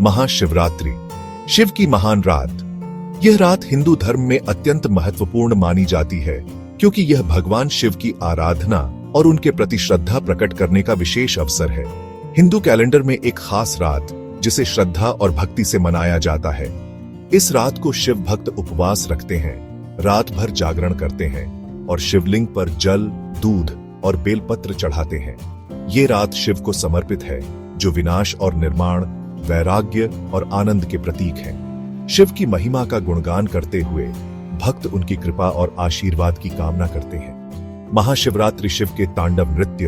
महाशिवरात्रि, शिव की महान रात। यह रात हिंदू धर्म में अत्यंत महत्वपूर्ण मानी जाती है क्योंकि यह भगवान शिव की आराधना और उनके प्रति श्रद्धा प्रकट करने का विशेष अवसर है। हिंदू कैलेंडर में एक खास रात जिसे श्रद्धा और भक्ति से मनाया जाता है। इस रात को शिव भक्त उपवास रखते हैं, रात भर जागरण करते हैं और शिवलिंग पर जल, दूध और बेलपत्र चढ़ाते हैं। ये रात शिव को समर्पित है, जो विनाश और निर्माण, वैराग्य और आनंद के प्रतीक हैं। शिव की महिमा का गुणगान करते हुए भक्त उनकी कृपा और आशीर्वाद की कामना करते हैं। महाशिवरात्रि शिव के तांडव नृत्य,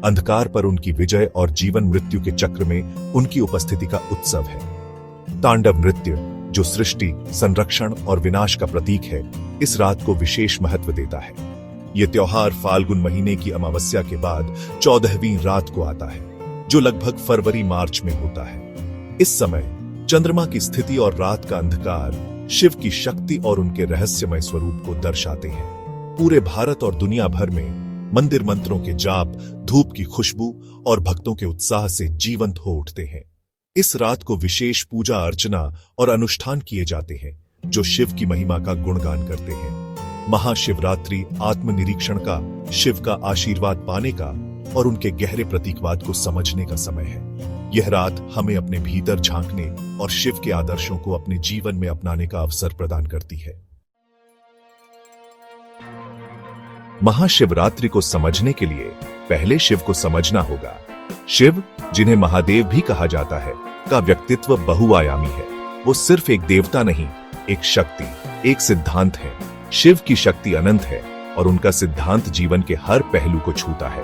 अंधकार पर उनकी विजय और जीवन मृत्यु के चक्र में उनकी उपस्थिति का उत्सव है। तांडव नृत्य, जो सृष्टि, संरक्षण और विनाश का प्रतीक है, इस रात को विशेष महत्व देता है। यह त्योहार फाल्गुन महीने की अमावस्या के बाद 14वीं रात को आता है, जो लगभग फरवरी-मार्च में होता है। इस समय चंद्रमा की स्थिति और रात का अंधकार शिव की शक्ति और उनके रहस्यमय स्वरूप को दर्शाते हैं। पूरे भारत और दुनिया भर में मंदिर मंत्रों के जाप, धूप की खुशबू और भक्तों के उत्साह से जीवंत हो उठते हैं। इस रात को विशेष पूजा अर्चना और अनुष्ठान किए जाते हैं, जो शिव की महिमा का गुणगान करते हैं। महाशिवरात्रि आत्मनिरीक्षण का, शिव का आशीर्वाद पाने का और उनके गहरे प्रतीकवाद को समझने का समय है। यह रात हमें अपने भीतर झांकने और शिव के आदर्शों को अपने जीवन में अपनाने का अवसर प्रदान करती है। महाशिवरात्रि को समझने के लिए पहले शिव को समझना होगा। शिव, जिन्हें महादेव भी कहा जाता है, का व्यक्तित्व बहुआयामी है। वो सिर्फ एक देवता नहीं, एक शक्ति, एक सिद्धांत है। शिव की शक्ति अनंत है और उनका सिद्धांत जीवन के हर पहलू को छूता है।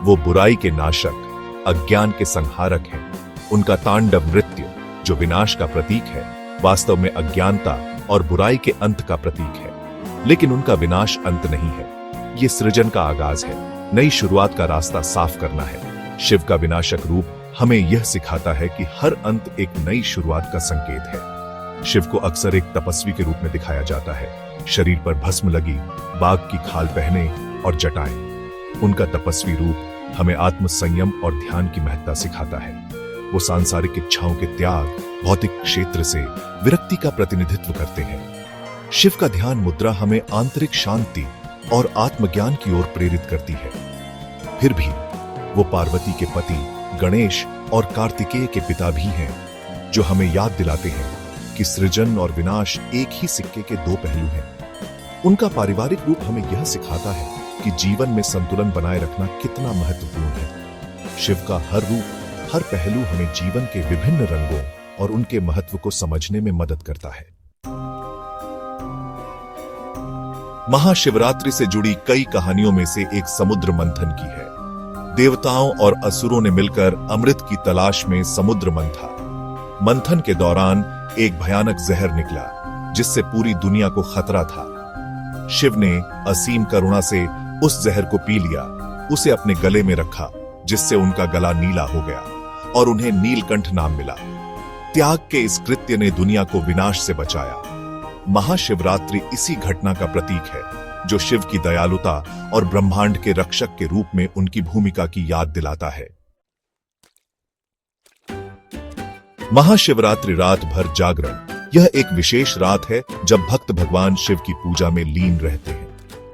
वो बुराई के नाशक, अज्ञान के संहारक हैं। उनका तांडव नृत्य, जो विनाश का प्रतीक है, वास्तव में अज्ञानता और बुराई के अंत का प्रतीक है। लेकिन उनका विनाश अंत नहीं है, ये सृजन का आगाज है, नई शुरुआत का रास्ता साफ करना है। शिव का विनाशक रूप हमें यह सिखाता है कि हर अंत एक नई शुरुआत का संकेत है। शिव को अक्सर एक तपस्वी के रूप में दिखाया जाता है, शरीर पर भस्म लगी, बाघ की खाल पहने और जटाएं। उनका तपस्वी रूप हमें आत्म संयम और ध्यान की महत्ता सिखाता है। वो सांसारिक इच्छाओं के त्याग, भौतिक क्षेत्र से विरक्ति का प्रतिनिधित्व करते हैं। शिव का ध्यान मुद्रा हमें आंतरिक शांति और आत्मज्ञान की ओर प्रेरित करती है। फिर भी वो पार्वती के पति, गणेश और कार्तिकेय के पिता भी हैं, जो हमें याद दिलाते हैं कि सृजन और विनाश एक ही सिक्के के दो पहलू हैं। उनका पारिवारिक रूप हमें यह सिखाता है कि जीवन में संतुलन बनाए रखना कितना महत्वपूर्ण है। शिव का हर रूप, हर पहलू हमें जीवन के विभिन्न रंगों और उनके महत्व को समझने में मदद करता है। महाशिवरात्रि से जुड़ी कई कहानियों में से एक समुद्र मंथन की है। देवताओं और असुरों ने मिलकर अमृत की तलाश में समुद्र मंथा। मंथन के दौरान एक भयानक जहर निकला, जिससे पूरी दुनिया को खतरा था। शिव ने असीम करुणा से उस जहर को पी लिया, उसे अपने गले में रखा, जिससे उनका गला नीला हो गया और उन्हें नीलकंठ नाम मिला। त्याग के इस कृत्य ने दुनिया को विनाश से बचाया। महाशिवरात्रि इसी घटना का प्रतीक है, जो शिव की दयालुता और ब्रह्मांड के रक्षक के रूप में उनकी भूमिका की याद दिलाता है। महाशिवरात्रि रात भर जागरण, यह एक विशेष रात है जब भक्त भगवान शिव की पूजा में लीन रहते हैं।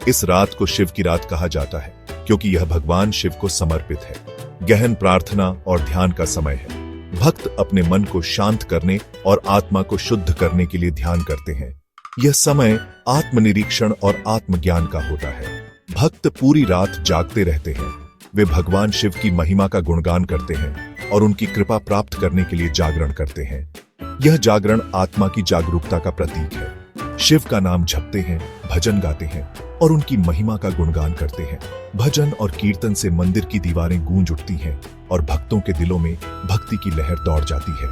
इस रात को शिव की रात कहा जाता है क्योंकि यह भगवान शिव को समर्पित है। गहन प्रार्थना और ध्यान का समय है। भक्त अपने मन को शांत करने और आत्मा को शुद्ध करने के लिए ध्यान करते हैं। यह समय आत्मनिरीक्षण और आत्मज्ञान का होता है। भक्त पूरी रात जागते रहते हैं। वे भगवान शिव की महिमा का गुणगान करते हैं और उनकी कृपा प्राप्त करने के लिए जागरण करते हैं। यह जागरण आत्मा की जागरूकता का प्रतीक है। शिव का नाम जपते हैं, भजन गाते हैं और उनकी महिमा का गुणगान करते हैं। भजन और कीर्तन से मंदिर की दीवारें गूंज उठती हैं और भक्तों के दिलों में भक्ति की लहर दौड़ जाती है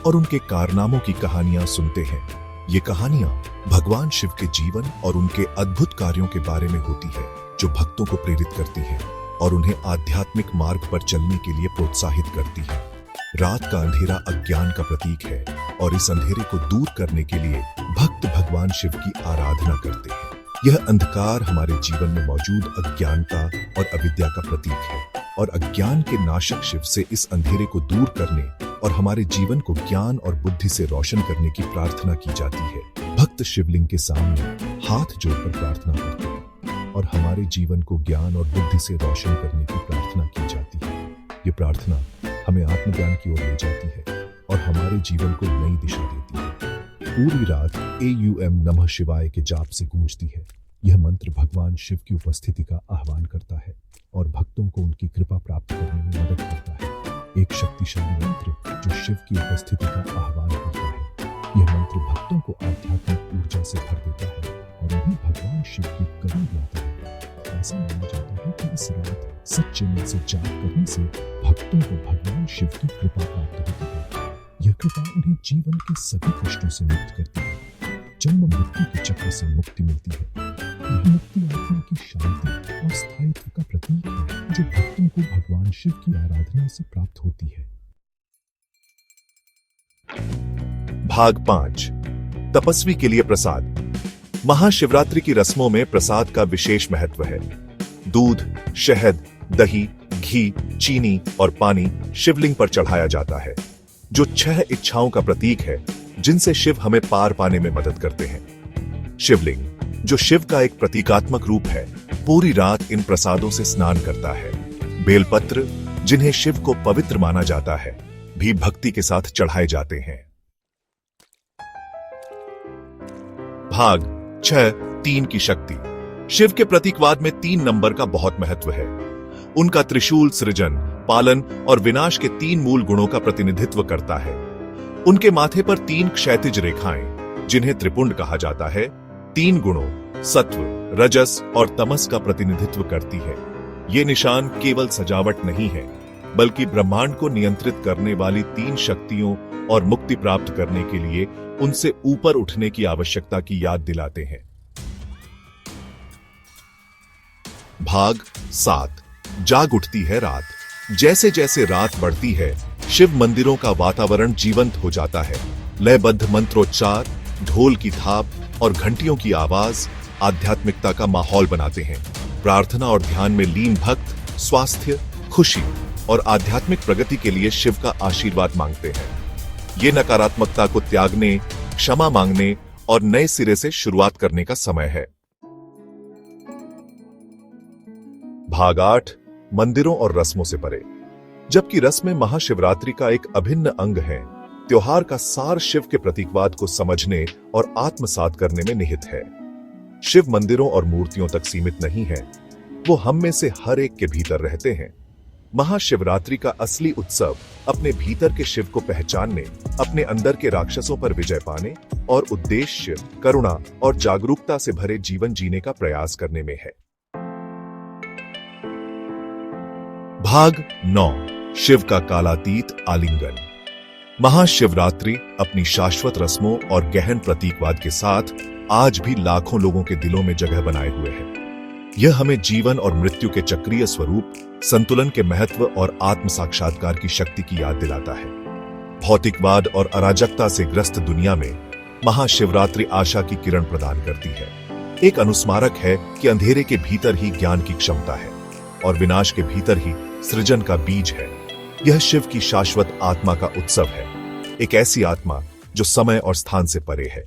और उनके कारनामों की कहानियां सुनते हैं। ये कहानियां भगवान शिव के जीवन और उनके अद्भुत कार्यों के बारे में होती है, जो भक्तों को प्रेरित करती है और उन्हें आध्यात्मिक मार्ग पर चलने के लिए प्रोत्साहित करती है। रात का अंधेरा अज्ञान का प्रतीक है और इस अंधेरे को दूर करने के लिए भक्त भगवान शिव की आराधना करते हैं। यह अंधकार हमारे जीवन में मौजूद अज्ञानता और अविद्या का प्रतीक है और अज्ञान के नाशक शिव से इस अंधेरे को दूर करने और हमारे जीवन को ज्ञान और बुद्धि से रोशन करने की प्रार्थना की जाती है। भक्त शिवलिंग के सामने हाथ जोड़कर प्रार्थना करते हैं और हमारे जीवन को ज्ञान और बुद्धि से रोशन करने की प्रार्थना की जाती है। ये प्रार्थना हमें आत्मज्ञान की ओर ले जाती है और हमारे जीवन को नई दिशा देती है। पूरी रात AUM नमः शिवाय के जाप से गूंजती है। यह मंत्र भगवान शिव की उपस्थिति का आह्वान करता है और भक्तों को उनकी कृपा प्राप्त करने में मदद करता है। एक शक्तिशाली मंत्र जो शिव की उपस्थिति का आह्वान करता है। यह मंत्र भक्तों को आध्यात्मिक ऊर्जा से भर देता है और उन्हें भगवान शिव के करीब लाता है। ऐसा माना जाता है कि इस रात सच्चे मन से जाप करने से भक्तों को भगवान शिव की कृपा प्राप्त होती है। यह कृपा उन्हें जीवन के सभी कष्टों से मुक्त करती है। जन्म मृत्यु के चक्र से मुक्ति मिलती है। यह मुक्ति आत्मा की शांति और स्थायित्व का प्रतीक है जो भक्तों को भगवान शिव की आराधना से प्राप्त होती है। भाग 5 तपस्वी के लिए प्रसाद। महाशिवरात्रि की रस्मों में प्रसाद का विशेष महत्व है। दूध, शहद, दही, घी, चीनी और पानी शिवलिंग पर चढ़ाया जाता है, जो 6 इच्छाओं का प्रतीक है जिनसे शिव हमें पार पाने में मदद करते हैं। शिवलिंग, जो शिव का एक प्रतीकात्मक रूप है, पूरी रात इन प्रसादों से स्नान करता है। बेलपत्र, जिन्हें शिव को पवित्र माना जाता है, भी भक्ति के साथ चढ़ाए जाते हैं। भाग 6 3 की शक्ति। शिव के प्रतीकवाद में 3 नंबर का बहुत महत्व है। उनका त्रिशूल सृजन, पालन और विनाश के 3 मूल गुणों का प्रतिनिधित्व करता है। उनके माथे पर 3 क्षैतिज रेखाएं, जिन्हें त्रिपुंड कहा जाता है, 3 गुणों सत्व, रजस और तमस का प्रतिनिधित्व करती है। ये निशान केवल सजावट नहीं है, बल्कि ब्रह्मांड को नियंत्रित करने वाली 3 शक्तियों और मुक्ति प्राप्त करने के लिए उनसे ऊपर उठने की आवश्यकता की याद दिलाते हैं। भाग 7 जाग उठती है रात। जैसे जैसे रात बढ़ती है, शिव मंदिरों का वातावरण जीवंत हो जाता है। लयबद्ध मंत्रोच्चार, ढोल की थाप और घंटियों की आवाज आध्यात्मिकता का माहौल बनाते हैं। प्रार्थना और ध्यान में लीन भक्त स्वास्थ्य, खुशी और आध्यात्मिक प्रगति के लिए शिव का आशीर्वाद मांगते हैं। ये नकारात्मकता को त्यागने, क्षमा मांगने और नए सिरे से शुरुआत करने का समय है। भाग 8 मंदिरों और रस्मों से परे। जबकि रस्में महाशिवरात्रि का एक अभिन्न अंग हैं, त्योहार का सार शिव के प्रतीकवाद को समझने और आत्मसात करने में निहित है। शिव मंदिरों और मूर्तियों तक सीमित नहीं है, वो हम में से हर एक के भीतर रहते हैं। महाशिवरात्रि का असली उत्सव अपने भीतर के शिव को पहचानने, अपने अंदर के राक्षसों पर विजय पाने और उद्देश्य, करुणा और जागरूकता से भरे जीवन जीने का प्रयास करने में है। भाग 9 शिव का कालातीत आलिंगन। महाशिवरात्रि अपनी शाश्वत रस्मों और गहन प्रतीकवाद के साथ आज भी लाखों लोगों के दिलों में जगह बनाए हुए है। यह हमें जीवन और मृत्यु के चक्रीय स्वरूप, संतुलन के महत्व और आत्म साक्षात्कार की शक्ति की याद दिलाता है। भौतिकवाद और अराजकता से ग्रस्त दुनिया में महाशिवरात्रि आशा की किरण प्रदान करती है। एक अनुस्मारक है कि अंधेरे के भीतर ही ज्ञान की क्षमता है और विनाश के भीतर ही सृजन का बीज है। यह शिव की शाश्वत आत्मा का उत्सव है, एक ऐसी आत्मा जो समय और स्थान से परे है।